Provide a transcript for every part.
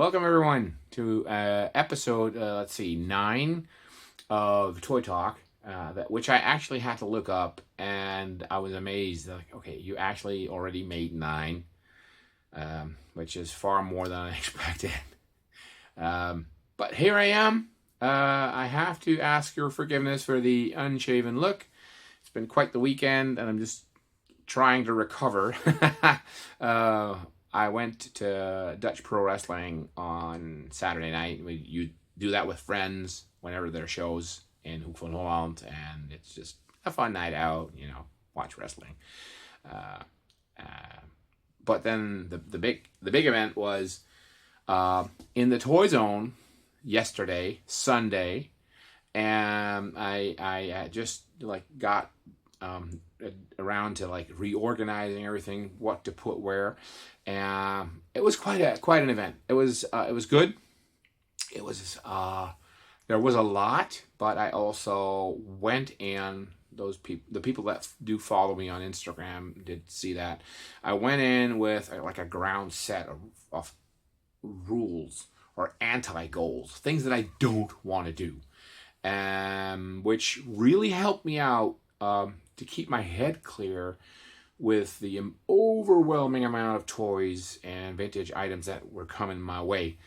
Welcome everyone to episode, 9 of Toy Talk, which I actually had to look up, and I was amazed. Like, okay, you actually already made 9, which is far more than I expected. But here I am. I have to ask your forgiveness for the unshaven look. It's been quite the weekend, and I'm just trying to recover. I went to Dutch Pro Wrestling on Saturday night. You do that with friends whenever there are shows in Hoek van Holland, and it's just a fun night out, watch wrestling. Uh, but then the big event was in the Toyzone yesterday, Sunday, and I just got around to reorganizing everything, what to put where, and it was quite an event. It was good. It was there was a lot, but I also went in. The people that do follow me on Instagram did see that I went in with a ground set of rules or anti-goals, things that I don't want to do, which really helped me out to keep my head clear with the overwhelming amount of toys and vintage items that were coming my way.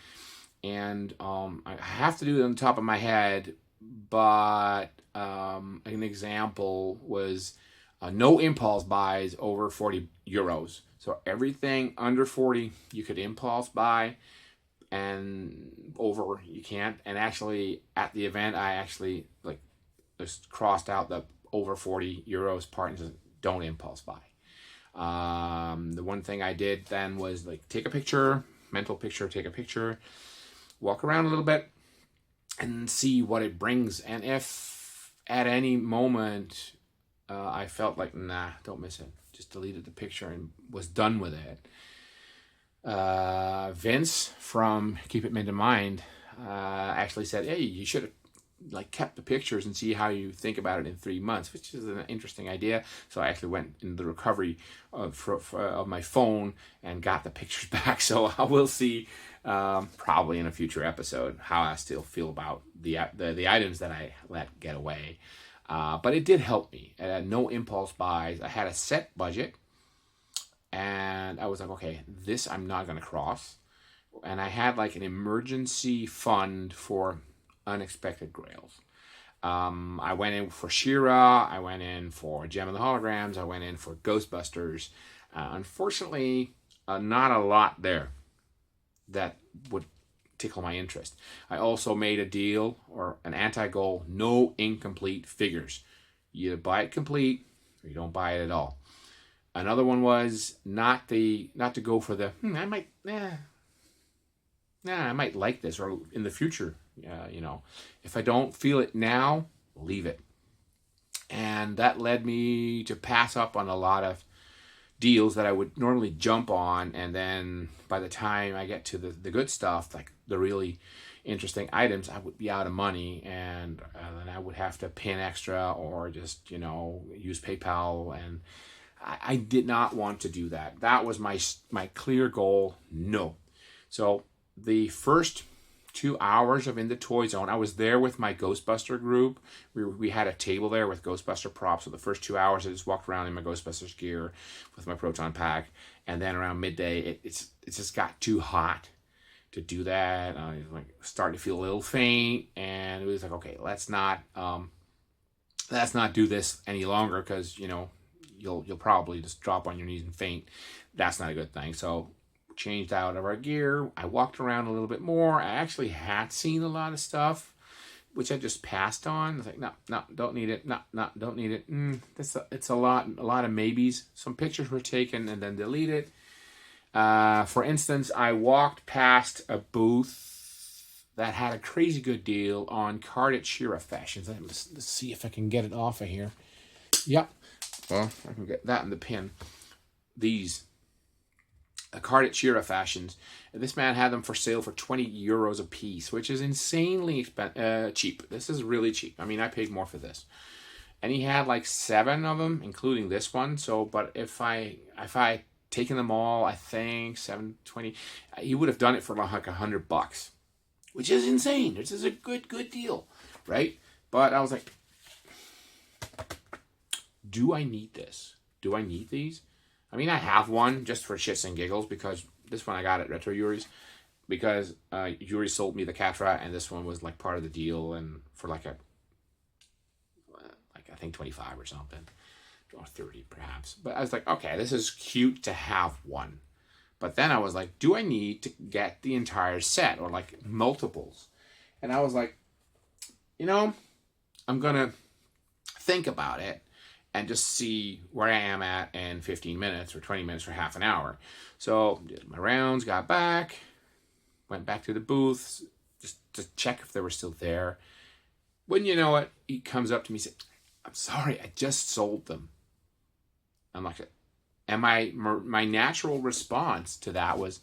And I have to do it on the top of my head, but an example was no impulse buys over 40 euros. So everything under 40 you could impulse buy, and over you can't. And actually at the event I actually just crossed out the over 40 euros part and said don't impulse buy. The one thing I did then was take a picture, mental picture, take a picture, walk around a little bit and see what it brings. And if at any moment I felt like, nah, don't miss it, just deleted the picture and was done with it. Vince from Keep It Mint in Mind actually said, hey, you should have kept the pictures and see how you think about it in 3 months, which is an interesting idea. So I actually went in the recovery of my phone and got the pictures back. So I will see probably in a future episode how I still feel about the items that I let get away. But it did help me. No impulse buys. I had a set budget, and I was like, okay, this I'm not going to cross. And I had an emergency fund for unexpected grails. I went in for She-Ra, I went in for Gem of the Holograms, I went in for Ghostbusters. Unfortunately, not a lot there that would tickle my interest. I also made a deal, or an anti-goal, no incomplete figures. You buy it complete or you don't buy it at all. Another one was not to go for the I might like this, or in the future, if I don't feel it now, leave it. And that led me to pass up on a lot of deals that I would normally jump on, and then by the time I get to the good stuff, the really interesting items, I would be out of money, and then I would have to pin extra or just use PayPal, and I did not want to do that. That was my clear goal. No. So the first 2 hours of In The Toyzone, I was there with my Ghostbuster group. We had a table there with Ghostbuster props. So the first 2 hours, I just walked around in my Ghostbusters gear with my Proton Pack. And then around midday, it just got too hot to do that. I was starting to feel a little faint, and it was okay, let's not do this any longer, because you'll probably just drop on your knees and faint. That's not a good thing. So changed out of our gear. I walked around a little bit more. I actually had seen a lot of stuff, which I just passed on. I was no, don't need it. No, don't need it. It's a lot of maybes. Some pictures were taken and then deleted. For instance, I walked past a booth that had a crazy good deal on carded She-Ra fashions. Let's see if I can get it off of here. Yep. Well, I can get that in the pin. These carded She-Ra fashions. This man had them for sale for 20 euros a piece, which is insanely cheap. This is really cheap. I mean, I paid more for this. And he had 7 of them, including this one. So, but if I taken them all, I think, 720. He would have done it for like $100, which is insane. This is a good deal, right? But I was like, do I need this? Do I need these? I mean, I have one just for shits and giggles, because this one I got at Retro Yuri's, because Yuri sold me the Catra, and this one was like part of the deal, and for like I think 25 or something, or 30 perhaps. But I was like, okay, this is cute to have one. But then I was like, do I need to get the entire set, or like multiples? And I was like, I'm gonna think about it and just see where I am at in 15 minutes or 20 minutes or half an hour. So did my rounds, got back, went back to the booths just to check if they were still there. When you know it, he comes up to me and said, I'm sorry, I just sold them. I'm like, and my natural response to that was,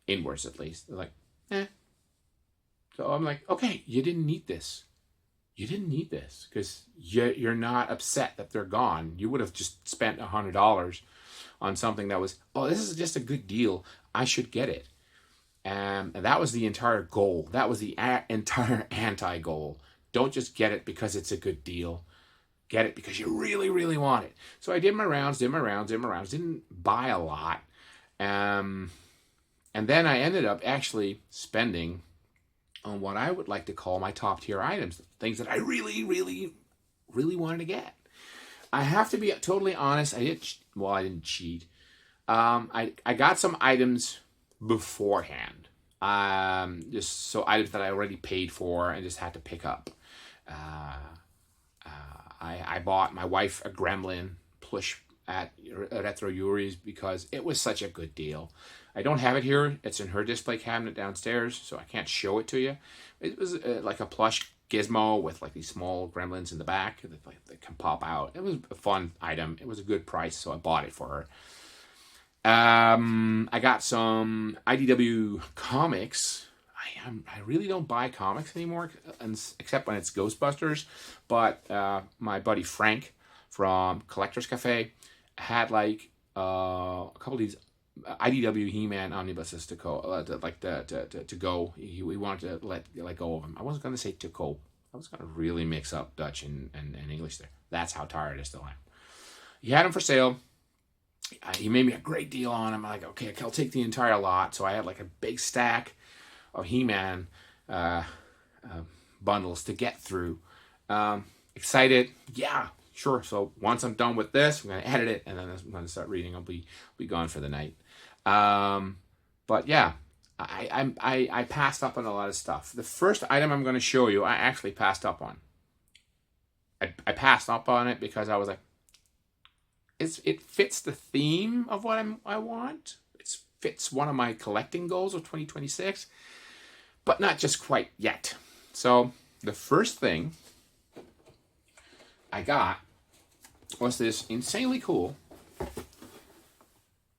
inwards at least, they're like, eh. So I'm like, okay, you didn't need this. You didn't need this, because you're not upset that they're gone. You would have just spent $100 on something that was, oh, this is just a good deal, I should get it. And that was the entire goal. That was the entire anti-goal. Don't just get it because it's a good deal. Get it because you really, really want it. So I did my rounds. Didn't buy a lot. And then I ended up actually spending on what I would like to call my top tier items. Things that I really, really, really wanted to get. I have to be totally honest. I didn't cheat. I got some items beforehand. Just so items that I already paid for and just had to pick up. I bought my wife a Gremlin plush at Retro Yuri's because it was such a good deal. I don't have it here. It's in her display cabinet downstairs, so I can't show it to you. It was like a plush gizmo with like these small gremlins in the back that can pop out. It was a fun item. It was a good price, so I bought it for her. I got some IDW comics. I really don't buy comics anymore, except when it's Ghostbusters. But my buddy Frank from Collector's Cafe had like a couple of these IDW He-Man omnibuses to go, to go. He wanted to let go of them. I wasn't going to say to go. I was going to really mix up Dutch and English there. That's how tired I still am. He had them for sale. He made me a great deal on them. I'm like, okay, I'll take the entire lot. So I had like a big stack of He-Man bundles to get through. Excited, yeah, sure. So once I'm done with this, I'm going to edit it, and then I'm going to start reading. I'll be gone for the night. But yeah, I passed up on a lot of stuff. The first item I'm going to show you, I actually passed up on. I passed up on it because I was like, it fits the theme of what I want. It fits one of my collecting goals of 2026, but not just quite yet. So the first thing I got was this insanely cool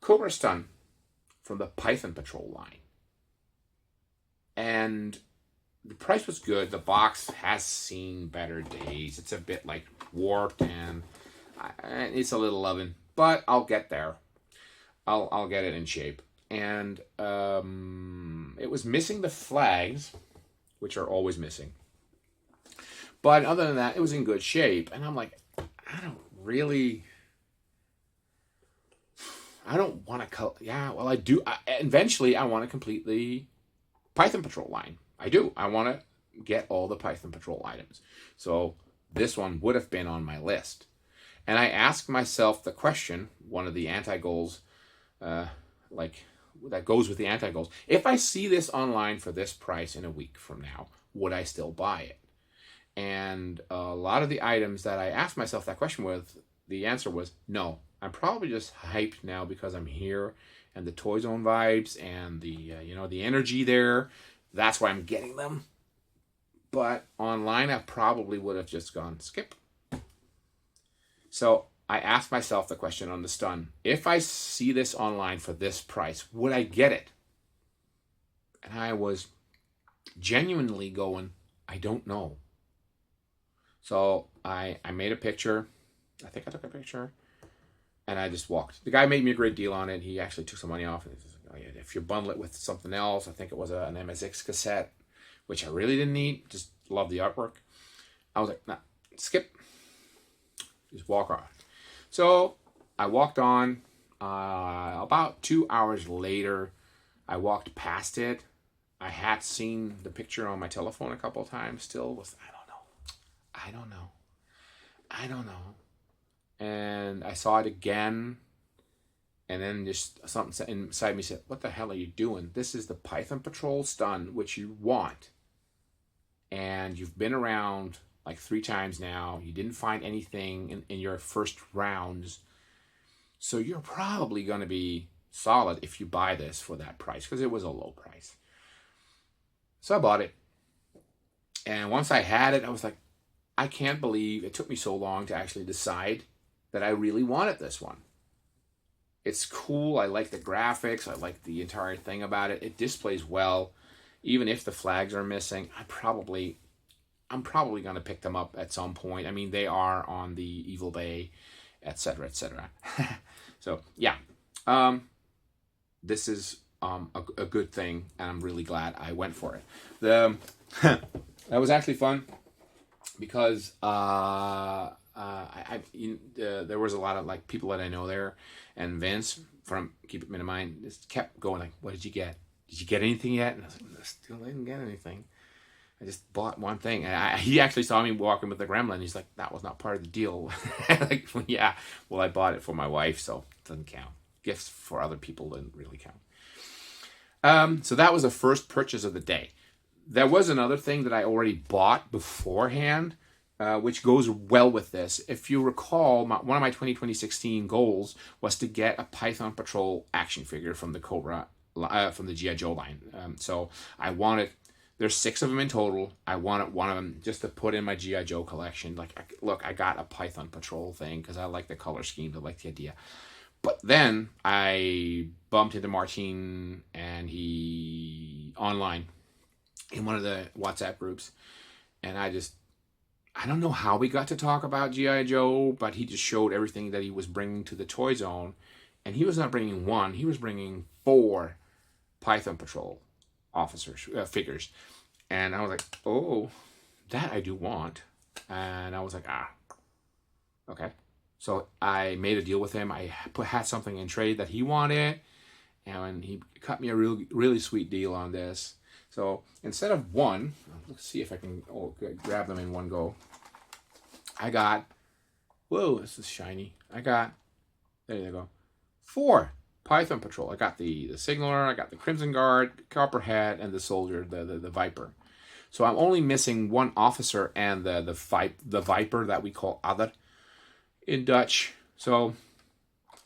Cobra Stun from the Python Patrol line. And the price was good. The box has seen better days. It's a bit like warped and it's a little loving, but I'll get there. I'll get it in shape. And it was missing the flags, which are always missing. But other than that, it was in good shape. And I'm like, I don't want to. Yeah, well, I do. Eventually, I want to complete the Python Patrol line. I do. I want to get all the Python Patrol items. So this one would have been on my list. And I asked myself the question, one of the anti-goals, that goes with the anti-goals. If I see this online for this price in a week from now, would I still buy it? And a lot of the items that I asked myself that question with, the answer was no. I'm probably just hyped now because I'm here and the Toyzone vibes and the the energy there. That's why I'm getting them. But online, I probably would have just gone skip. So I asked myself the question on the stun. If I see this online for this price, would I get it? And I was genuinely going, I don't know. So I made a picture. I think I took a picture. and I just walked. The guy made me a great deal on it. He actually took some money off. And he said, oh, yeah, if you bundle it with something else, I think it was an MSX cassette, which I really didn't need. Just love the artwork. I was like, nah, skip. Just walk on. So I walked on. About 2 hours later, I walked past it. I had seen the picture on my telephone a couple of times. Still was, I don't know. And I saw it again. And then just something inside me said, what the hell are you doing? This is the Python Patrol stun, which you want. And you've been around like 3 times now. You didn't find anything in your first rounds. So you're probably going to be solid if you buy this for that price, because it was a low price. So I bought it. And once I had it, I was like, I can't believe it took me so long to actually decide that I really wanted this one. It's cool. I like the graphics. I like the entire thing about it. It displays well. Even if the flags are missing, I'm probably going to pick them up at some point. I mean, they are on the Evil Bay, etc., etc. So, yeah. This is a good thing, and I'm really glad I went for it. That was actually fun because there was a lot of like people that I know there, and Vince from Keep It in Mind just kept going like, "What did you get? Did you get anything yet?" And I was like, "I still didn't get anything. I just bought one thing." And he actually saw me walking with the gremlin. He's like, "That was not part of the deal." Like, yeah, well, I bought it for my wife, so it doesn't count. Gifts for other people didn't really count. So that was the first purchase of the day. There was another thing that I already bought beforehand, which goes well with this. If you recall, one of my 2016 goals was to get a Python Patrol action figure from the Cobra, from the G.I. Joe line. So I wanted, there's 6 of them in total. I wanted one of them just to put in my G.I. Joe collection. Like, look, I got a Python Patrol thing because I like the color scheme, I like the idea. But then I bumped into Martin, and he online in one of the WhatsApp groups, and I don't know how we got to talk about G.I. Joe, but he just showed everything that he was bringing to the Toyzone, and he was not bringing 1, he was bringing 4 Python Patrol officers, figures, and I was like, oh, that I do want, and I was like, okay. So I made a deal with him. I had something in trade that he wanted, and he cut me a really sweet deal on this. So instead of 1, let's see if I can grab them in one go. I got, whoa, this is shiny. There you go, 4 Python Patrol. I got the Signaler, I got the Crimson Guard, Copperhead, and the Soldier, the Viper. So I'm only missing 1 officer and the Viper that we call Other in Dutch. So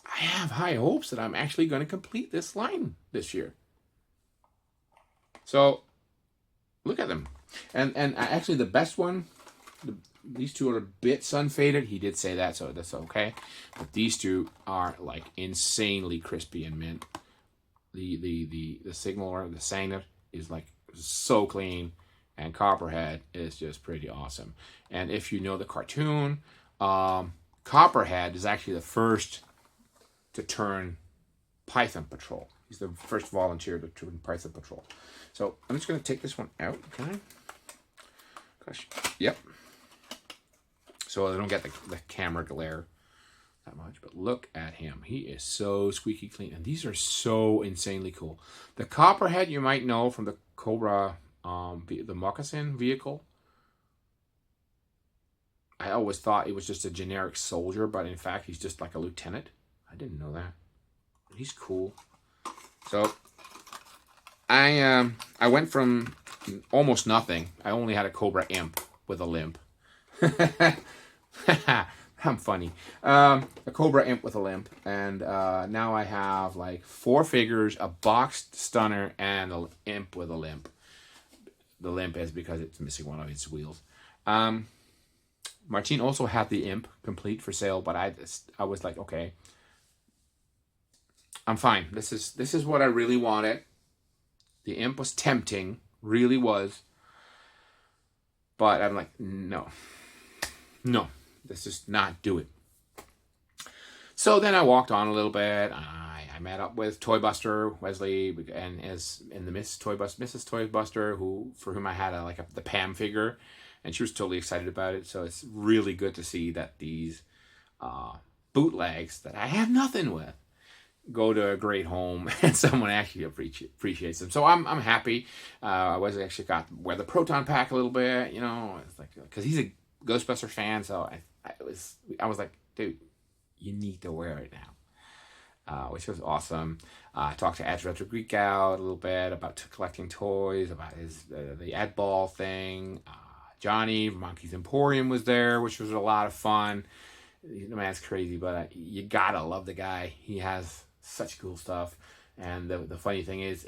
I have high hopes that I'm actually going to complete this line this year. So look at them. And actually the best one, these 2 are a bit sun faded. He did say that, so that's okay. But these 2 are like insanely crispy and mint. The Signaler, the Signer is like so clean, and Copperhead is just pretty awesome. And if you know the cartoon, Copperhead is actually the first to turn Python Patrol. He's the first volunteer to turn Python Patrol. So I'm just going to take this one out. Can I? Gosh. Yep. So I don't get the camera glare that much. But look at him. He is so squeaky clean. And these are so insanely cool. The Copperhead you might know from the Cobra, the Moccasin vehicle. I always thought it was just a generic soldier, but in fact, he's just like a lieutenant. I didn't know that. He's cool. So I went from almost nothing. I only had a Cobra Imp with a limp. I'm funny. A Cobra Imp with a limp, and now I have like 4 figures, a boxed stunner, and an imp with a limp. The limp is because it's missing one of its wheels. Martine also had the imp complete for sale, but I was like, okay, I'm fine. This is what I really wanted. The imp was tempting, really was. But I'm like, no, let's just not do it. So then I walked on a little bit. I met up with Toy Buster Wesley and the Mrs. Toy Buster, for whom I had the Pam figure, and she was totally excited about it. So it's really good to see that these uh, bootlegs that I have nothing with go to a great home and someone actually appreciates them. So I'm happy. I was actually got to wear the Proton Pack a little bit, it's like, because he's a Ghostbuster fan. So I was like, dude, you need to wear it now, which was awesome. I talked to Edge Retro Geek Out a little bit about collecting toys, about his the Ed Ball thing. Johnny from Monkey's Emporium was there, which was a lot of fun. The man's crazy, but you gotta love the guy. He has such cool stuff. And the funny thing is,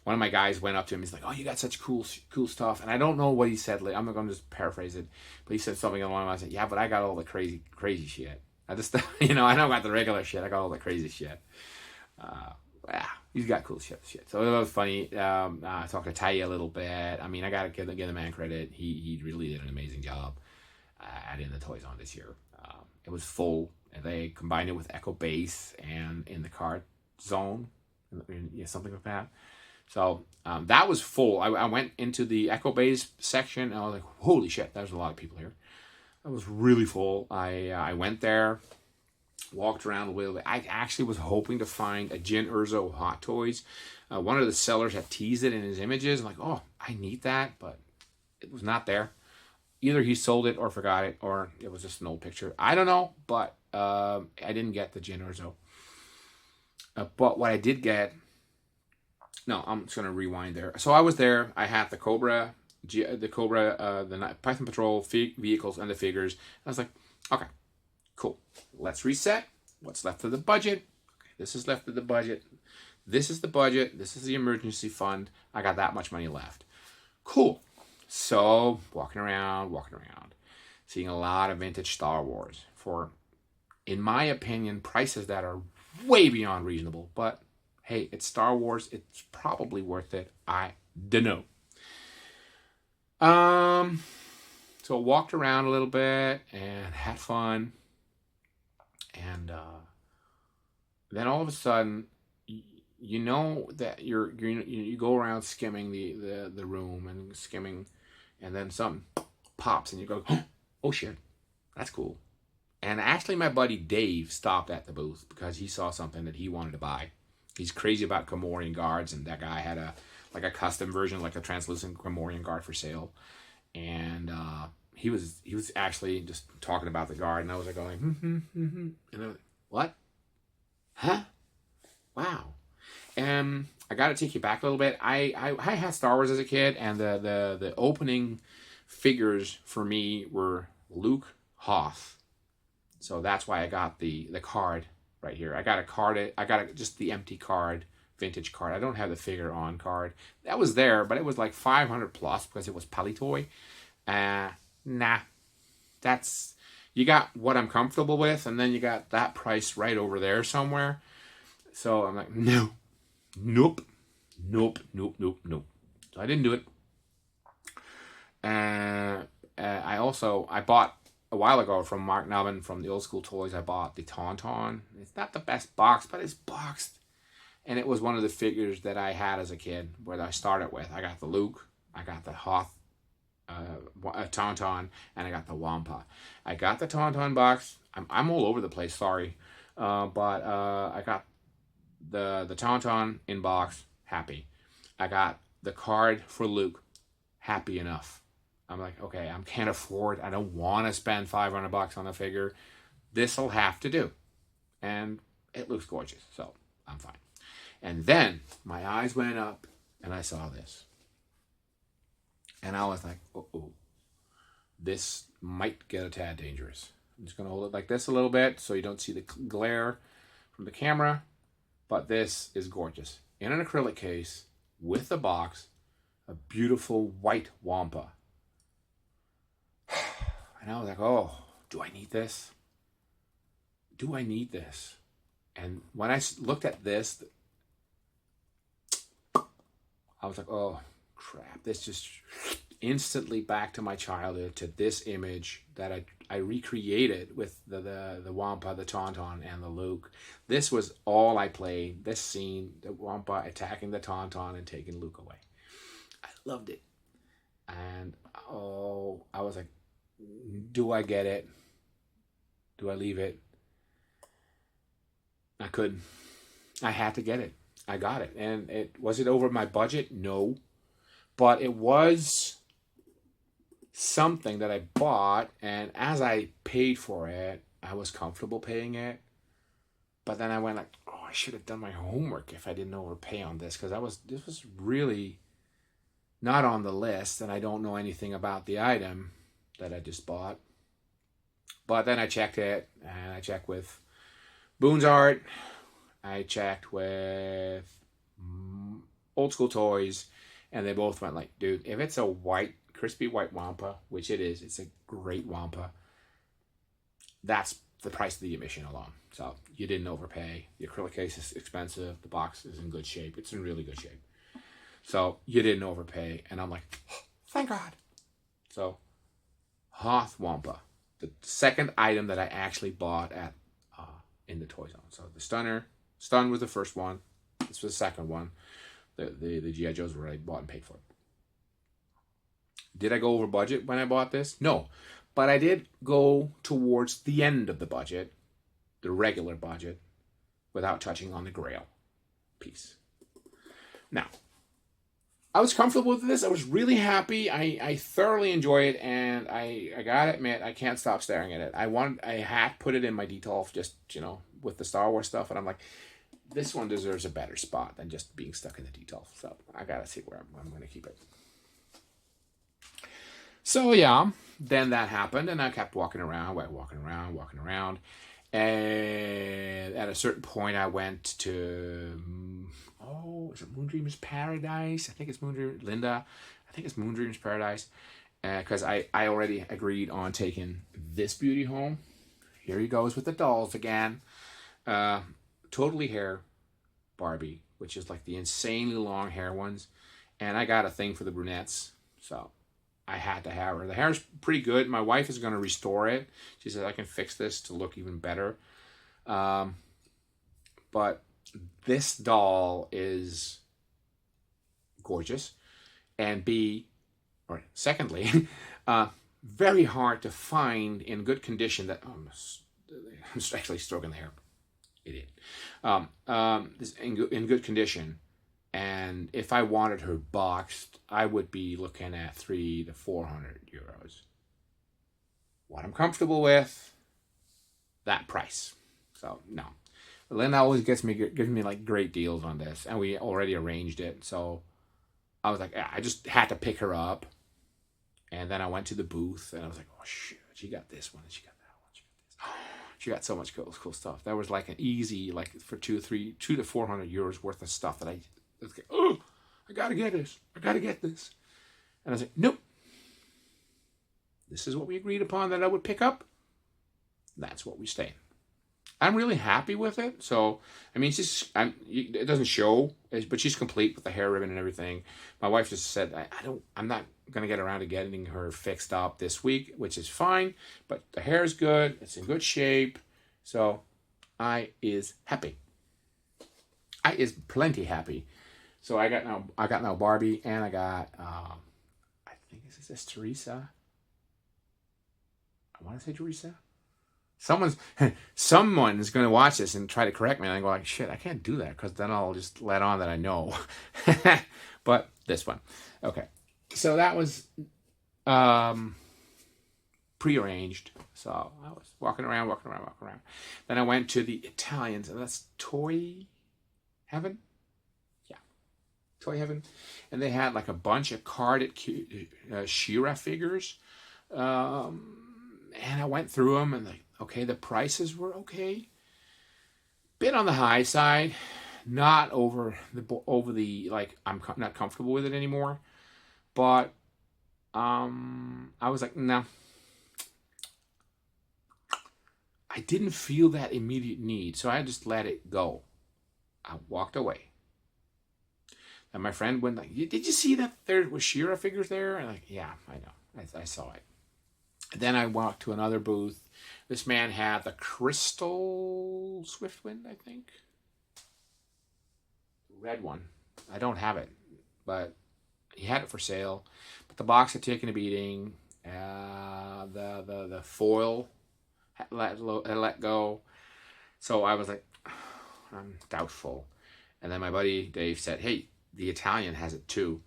one of my guys went up to him. He's like, "Oh, you got such cool stuff." And I don't know what he said. I'm going to just paraphrase it, but he said something along the lines. I said, "Yeah, but I got all the crazy shit. I just, I don't got the regular shit. I got all the crazy shit." Yeah, he's got cool shit. So it was funny. I talked to Taya a little bit. I mean, I got to give the man credit. He really did an amazing job at In The Toyzone this year. It was full. And they combined it with Echo Base and In The Card Zone, something like that. So that was full. I went into the Echo Base section, and I was like, holy shit, there's a lot of people here. That was really full. I went there, walked around a little bit. I actually was hoping to find a Jin Urzo Hot Toys. One of the sellers had teased it in his images. I'm like, oh, I need that, but it was not there. Either he sold it or forgot it, or it was just an old picture. I don't know, but I didn't get the Jin Urzo. But what I did get... No, I'm just going to rewind there. So I was there. I had the Cobra, the Python Patrol vehicles and the figures. I was like, okay, cool. Let's reset. What's left of the budget? Okay, this is left of the budget. This is the budget. This is the emergency fund. I got that much money left. Cool. So walking around, seeing a lot of vintage Star Wars for, in my opinion, prices that are way beyond reasonable. But hey, it's Star Wars. It's probably worth it. I don't know. So walked around a little bit and had fun. And then all of a sudden, you know that you go around skimming the room and skimming, and then something pops and you go, oh shit, that's cool. And actually my buddy Dave stopped at the booth because he saw something that he wanted to buy. He's crazy about Gamorrean guards, and that guy had a custom version, like a translucent Gamorrean guard for sale. And he was actually just talking about the guard, and I was like going, and I was like, what? Huh? Wow. And I got to take you back a little bit. I had Star Wars as a kid, and the opening figures for me were Luke, Hoth. So that's why I got the card right here. I got a card. I got just the empty card, vintage card. I don't have the figure on card. That was there, but it was like 500 plus because it was Palitoy. Nah. You got what I'm comfortable with, and then you got that price right over there somewhere. So I'm like, no. Nope. So I didn't do it. I bought a while ago from Mark Nubbin from the Old School Toys. I bought the Tauntaun. It's not the best box, but it's boxed. And it was one of the figures that I had as a kid, where I started with. I got the Luke, I got the Hoth, Tauntaun, and I got the Wampa. I got the Tauntaun box. I'm all over the place, sorry. But I got the Tauntaun in box, happy. I got the card for Luke, happy enough. I'm like, okay, I can't afford, I don't want to spend $500 on a figure. This'll have to do. And it looks gorgeous, so I'm fine. And then my eyes went up and I saw this. And I was like, uh-oh, this might get a tad dangerous. I'm just going to hold it like this a little bit so you don't see the glare from the camera. But this is gorgeous. In an acrylic case, with the box, a beautiful white Wampa. And I was like, oh, do I need this? Do I need this? And when I looked at this, I was like, oh, crap. This just instantly back to my childhood, to this image that I recreated with the Wampa, the Tauntaun, and the Luke. This was all I played. This scene, the Wampa attacking the Tauntaun and taking Luke away. I loved it. And I was like, do I get it? Do I leave it? I couldn't. I had to get it. I got it. And was it over my budget? No. But it was something that I bought, and as I paid for it, I was comfortable paying it. But then I went like, oh, I should have done my homework if I didn't overpay on this, because this was really not on the list, and I don't know anything about the item that I just bought. But then I checked it, and I checked with Boone's Art. I checked with Old School Toys, and they both went like, dude, if it's a crispy white Wampa, which it is, it's a great Wampa, that's the price of the emission alone. So you didn't overpay. The acrylic case is expensive. The box is in good shape. It's in really good shape. So you didn't overpay. And I'm like, oh, thank God. So Hoth Wampa, the second item that I actually bought at In The Toyzone. So the Stun was the first one. This was the second one. The G.I. Joes were I bought and paid for. Did I go over budget when I bought this? No. But I did go towards the end of the budget, the regular budget, without touching on the Grail piece. Now, I was comfortable with this. I was really happy. I thoroughly enjoy it, and I gotta admit, I can't stop staring at it. I had put it in my detolf just, with the Star Wars stuff, and I'm like, this one deserves a better spot than just being stuck in the detolf. So I gotta see where I'm gonna keep it. So yeah, then that happened, and I kept walking around. And at a certain point, I went to, is it Moondream's Paradise? I think it's Linda. I think it's Moondream's Paradise. Because I already agreed on taking this beauty home. Here he goes with the dolls again. Totally hair Barbie, which is like the insanely long hair ones. And I got a thing for the brunettes, so I had to have her. The hair's pretty good. My wife is going to restore it. She says I can fix this to look even better. But this doll is gorgeous. And secondly, very hard to find in good condition that... I'm actually stroking the hair. Idiot. In good condition. And if I wanted her boxed, I would be looking at 300 to 400 euros. What I'm comfortable with, that price. So no, Linda always gives me like great deals on this, and we already arranged it. So I was like, yeah, I just had to pick her up, and then I went to the booth, and I was like, oh shit, she got this one, and she got that one, she got this. She got so much cool stuff. That was like an easy, like for 200 to 400 euros worth of stuff that I gotta get this. I gotta get this. And I was like, nope. This is what we agreed upon that I would pick up. That's what we stay. I'm really happy with it. So, I mean, it doesn't show, but she's complete with the hair ribbon and everything. My wife just said, I'm not going to get around to getting her fixed up this week, which is fine. But the hair is good. It's in good shape. So, I is happy. I is plenty happy. So I got now Barbie, and I got I think is this Teresa? I want to say Teresa. Someone's going to watch this and try to correct me, and I go like, shit, I can't do that, because then I'll just let on that I know. But this one, okay. So that was prearranged. So I was walking around. Then I went to the Italians, and that's Toy Heaven. Toy Heaven, and they had like a bunch of carded She-Ra figures, and I went through them, and like, okay, the prices were okay, bit on the high side, not over the like, I'm not comfortable with it anymore, but I was like, no, I didn't feel that immediate need, so I just let it go. I walked away. And my friend went like, did you see that there was She-Ra figures there? And like, yeah, I know. I saw it. And then I walked to another booth. This man had the Crystal Swiftwind, I think. Red one. I don't have it, but he had it for sale. But the box had taken a beating. The foil had let go. So I was like, I'm doubtful. And then my buddy Dave said, hey, the Italian has it too.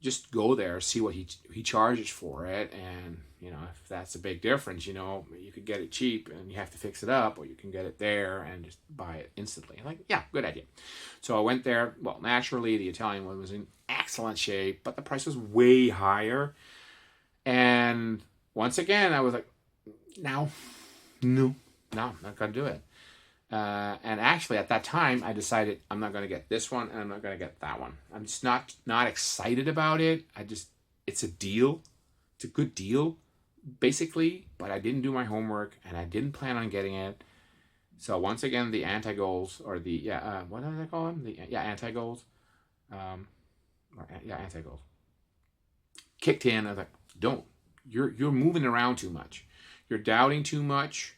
Just go there, see what he charges for it, and if that's a big difference, you could get it cheap and you have to fix it up, or you can get it there and just buy it instantly. I'm like, yeah, good idea. So I went there. Well, naturally, the Italian one was in excellent shape, but the price was way higher. And once again, I was like, no, I'm not gonna do it. And actually, at that time, I decided I'm not going to get this one, and I'm not going to get that one. I'm just not excited about it. It's a deal. It's a good deal, basically, but I didn't do my homework, and I didn't plan on getting it. So once again, the anti-goals, or what did I call them? Anti-goals. Anti-goals. Kicked in. I was like, don't. You're moving around too much. You're doubting too much.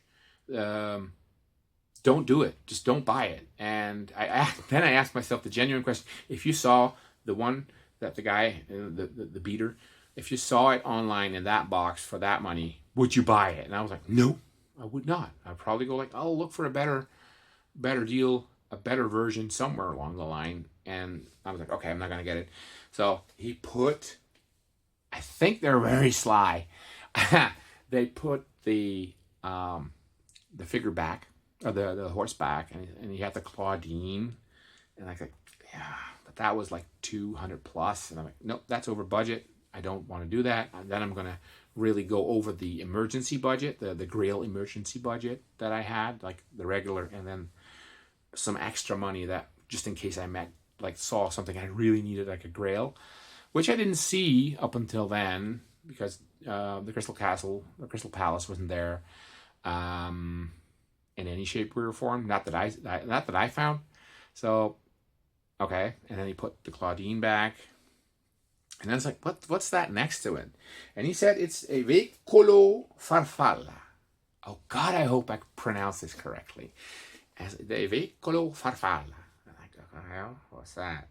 Don't do it. Just don't buy it. And then I asked myself the genuine question: if you saw the one that the guy, the beater, if you saw it online in that box for that money, would you buy it? And I was like, no, I would not. I'd probably go like, I'll look for a better deal, a better version somewhere along the line. And I was like, okay, I'm not gonna get it. So he put, I think they're very sly. They put the figure back. Or the horseback, and he had the Claudine, and I said, yeah, but that was like $200 plus, and I'm like, nope, that's over budget. I don't want to do that. And then I'm gonna really go over the emergency budget, the Grail emergency budget that I had, like the regular, and then some extra money that just in case I saw something I really needed, like a Grail, which I didn't see up until then because the Crystal Palace wasn't there. In any shape or form, not that I found. So, okay, and then he put the Claudine back, and I was like, what's that next to it? And he said it's a Veicolo Farfalla. Oh God, I hope I pronounced this correctly. As the Veicolo Farfalla. I'm like, okay, what's that?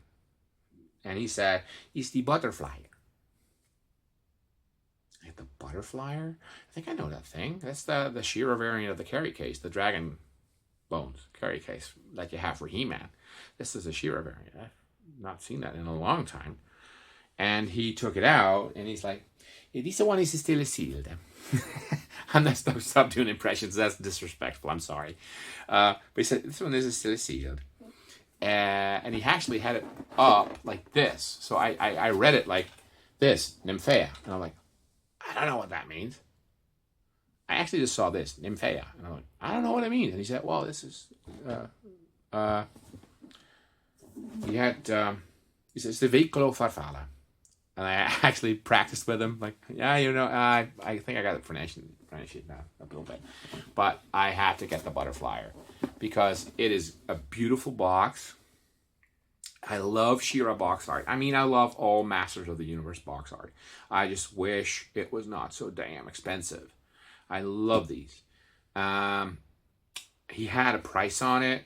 And he said it's the butterfly. Like the butterflyer? I think I know that thing. That's the She-Ra variant of the carry case, the dragon bones carry case that you have for He-Man. This is a She-Ra variant. I've not seen that in a long time. And he took it out, and he's like, this one is still sealed. I'm not stop doing impressions. That's disrespectful. I'm sorry. But he said, this one is still sealed. And he actually had it up like this. So I read it like this, Nymphea. And I'm like, I don't know what that means. I actually just saw this, Nymphea. And I'm like, I don't know what it means. And he said, well, this is, he says, the Veicolo Farfalla. And I actually practiced with him, like, yeah, I think I got it pronunciation now a little bit. But I had to get the Butterflyer because it is a beautiful box. I love She-Ra box art. I mean, I love all Masters of the Universe box art. I just wish it was not so damn expensive. I love these. He had a price on it,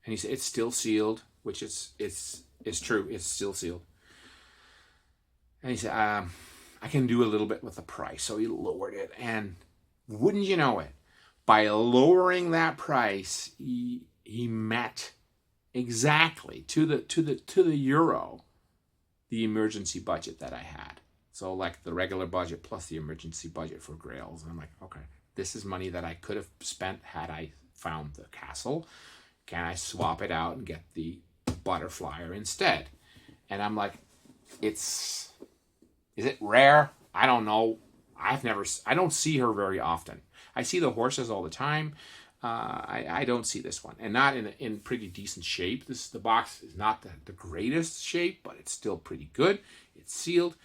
and he said it's still sealed, which it's true. It's still sealed. And he said, I can do a little bit with the price. So he lowered it, and wouldn't you know it, by lowering that price, he met exactly to the euro the emergency budget that I had. So like the regular budget plus the emergency budget for Grails. And I'm like, okay, this is money that I could have spent had I found the castle. Can I swap it out and get the Butterflyer instead? And I'm like, is it rare? I don't know. I don't see her very often. I see the horses all the time. I don't see this one, and not in pretty decent shape. The box is not the greatest shape, but it's still pretty good. It's sealed.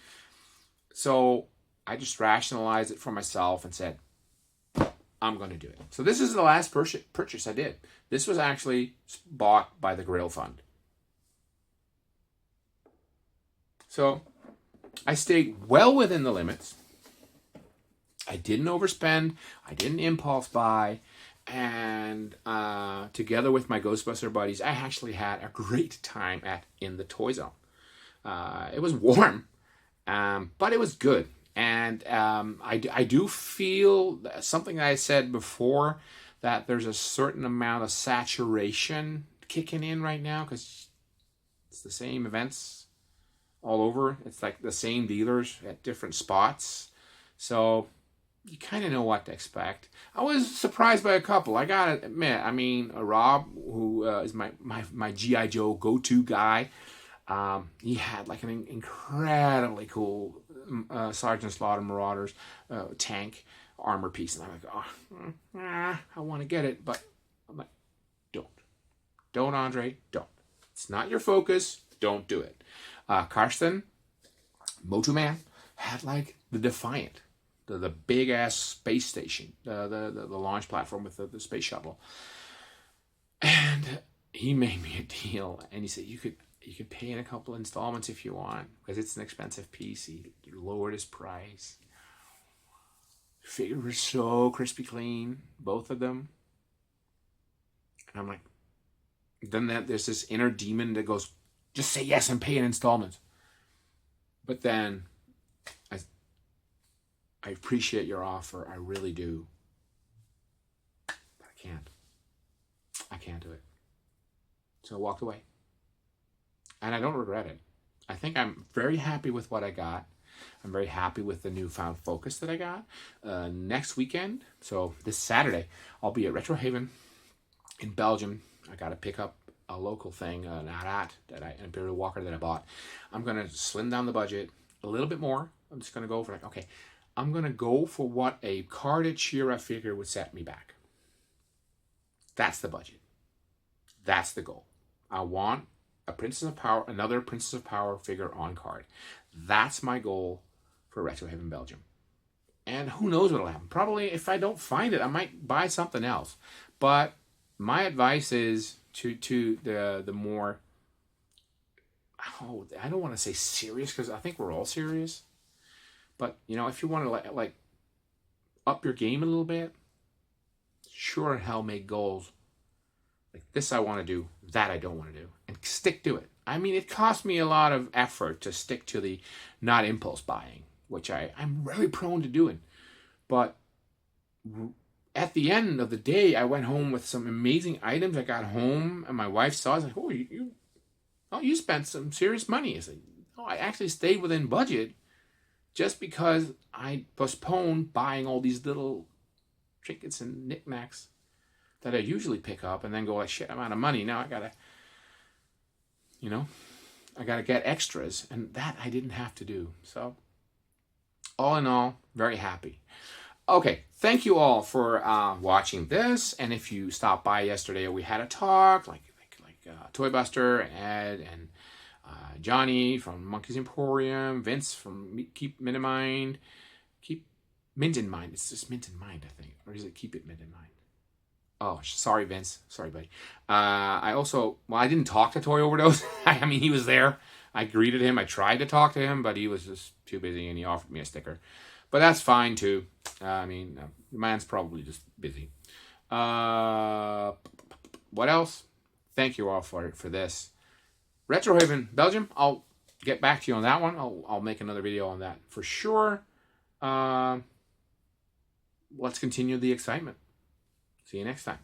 So I just rationalized it for myself and said, I'm going to do it. So this is the last purchase I did. This was actually bought by the Grail Fund. So I stayed well within the limits. I didn't overspend. I didn't impulse buy. And together with my Ghostbuster buddies, I actually had a great time at In The Toyzone. It was warm, but it was good. And I do feel something that I said before, that there's a certain amount of saturation kicking in right now, because it's the same events all over. It's like the same dealers at different spots. So you kind of know what to expect. I was surprised by a couple. I gotta admit. I mean, Rob, who is my G.I. Joe go-to guy, he had like an incredibly cool Sergeant Slaughter Marauders tank armor piece, and I'm like, I want to get it, but I'm like, don't, Andre, don't. It's not your focus. Don't do it. Karsten, Motu Man, had like the Defiant, the big ass space station, the launch platform with the space shuttle, and he made me a deal, and he said you could pay in a couple installments if you want, because it's an expensive piece. He lowered his price. Figures were so crispy clean, both of them, and I'm like, then there's this inner demon that goes, just say yes and pay in installments. But then I appreciate your offer. I really do. But I can't. I can't do it. So I walked away. And I don't regret it. I think I'm very happy with what I got. I'm very happy with the newfound focus that I got. Next weekend, so this Saturday, I'll be at Retro Haven in Belgium. I got to pick up a local thing, an Imperial Walker that I bought. I'm going to slim down the budget a little bit more. I'm just going to go for I'm going to go for what a carded She-Ra figure would set me back. That's the budget. That's the goal. I want a Princess of Power, another Princess of Power figure on card. That's my goal for Retro Haven Belgium. And who knows what'll happen. Probably if I don't find it, I might buy something else. But my advice is to the more, I don't want to say serious, because I think we're all serious. But, if you want to like up your game a little bit, sure in hell make goals. Like this I want to do, that I don't want to do. And stick to it. I mean, it cost me a lot of effort to stick to the not impulse buying, which I'm really prone to doing. But at the end of the day, I went home with some amazing items. I got home and my wife saw it. I was like, you spent some serious money. I said, I actually stayed within budget just because I postponed buying all these little trinkets and knickknacks that I usually pick up, and then go like, shit, I'm out of money. Now I gotta get extras, and that I didn't have to do. So all in all, very happy. Okay, thank you all for watching this. And if you stopped by yesterday, we had a talk, like Toybuster and Ed and Johnny from Monkey's Emporium, Vince from Keep Mint in Mind. Keep Mint in Mind. It's just Mint in Mind, I think. Or is it Keep It Mint in Mind? Oh, sorry, Vince. Sorry, buddy. I didn't talk to Toy Overdose. I mean, he was there. I greeted him. I tried to talk to him, but he was just too busy, and he offered me a sticker. But that's fine, too. The man's probably just busy. What else? Thank you all for this. Retro Haven Belgium, I'll get back to you on that one. I'll make another video on that for sure. Let's continue the excitement. See you next time.